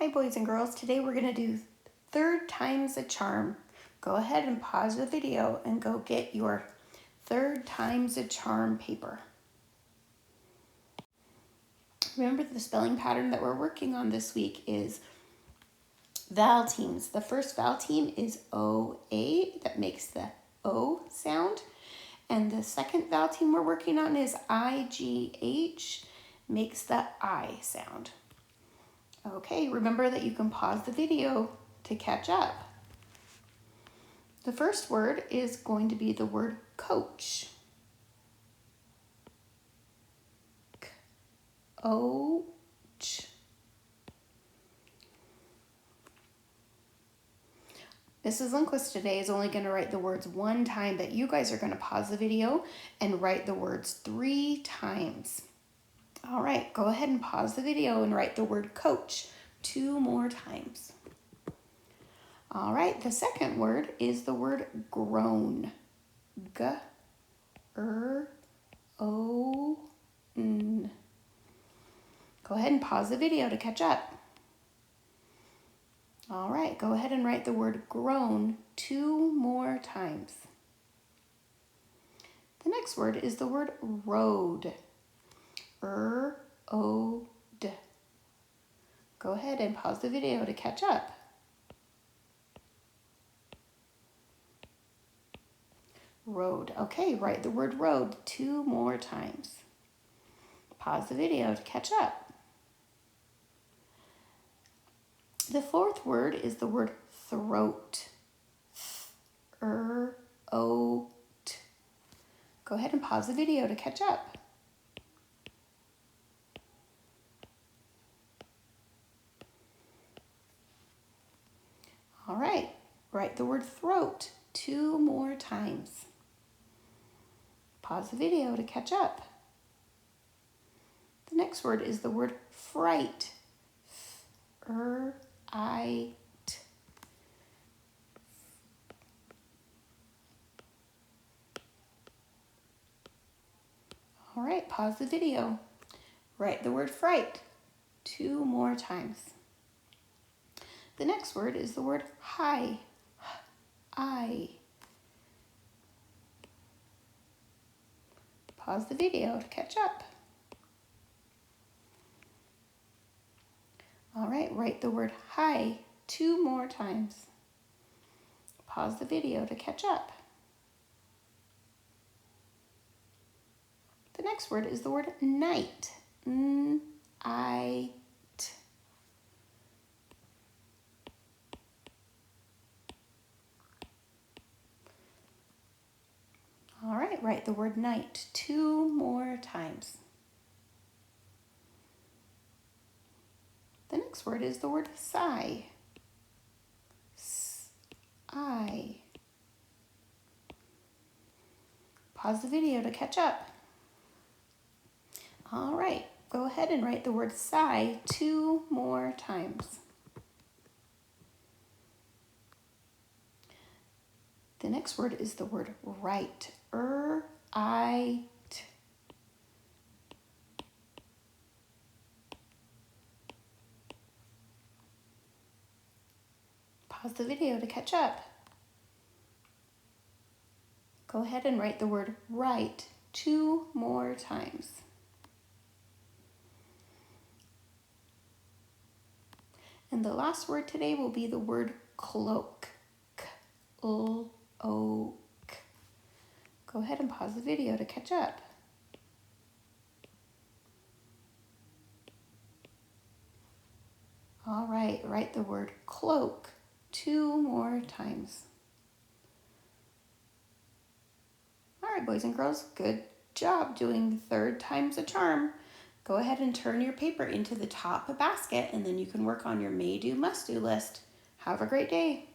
Hi boys and girls, today we're going to do third time's a charm. Go ahead and pause the video and go get your third time's a charm paper. Remember the spelling pattern that we're working on this week is vowel teams. The first vowel team is O-A, that makes the O sound. And the second vowel team we're working on is I-G-H, makes the I sound. Okay, remember that you can pause the video to catch up. The first word is going to be the word coach. Coach. Mrs. Lindquist today is only going to write the words one time, but you guys are going to pause the video and write the words 3 times. All right, go ahead and pause the video and write the word coach 2 more times. All right, the second word is the word groan. G-R-O-N. Go ahead and pause the video to catch up. All right, go ahead and write the word groan 2 more times. The next word is the word road. R-O-D. Go ahead and pause the video to catch up. Road. Okay, write the word road 2 more times. Pause the video to catch up. The fourth word is the word throat. R-O-T. Go ahead and pause the video to catch up. All right, write the word throat 2 more times. Pause the video to catch up. The next word is the word fright. R-I-T. All right, pause the video. Write the word fright 2 more times. The next word is the word high. I. Pause the video to catch up. All right, write the word high 2 more times. Pause the video to catch up. The next word is the word night. N-I-T. All right, write the word night 2 more times. The next word is the word sigh. S-I. Pause the video to catch up. All right, go ahead and write the word sigh 2 more times. The next word is the word right. R-I-T. Pause the video to catch up. Go ahead and write the word right 2 more times. And the last word today will be the word cloak. K-L-O-K. Go ahead and pause the video to catch up. All right, write the word cloak 2 more times. All right, boys and girls, good job doing third time's a charm. Go ahead and turn your paper into the top basket, and then you can work on your may-do, must-do list. Have a great day.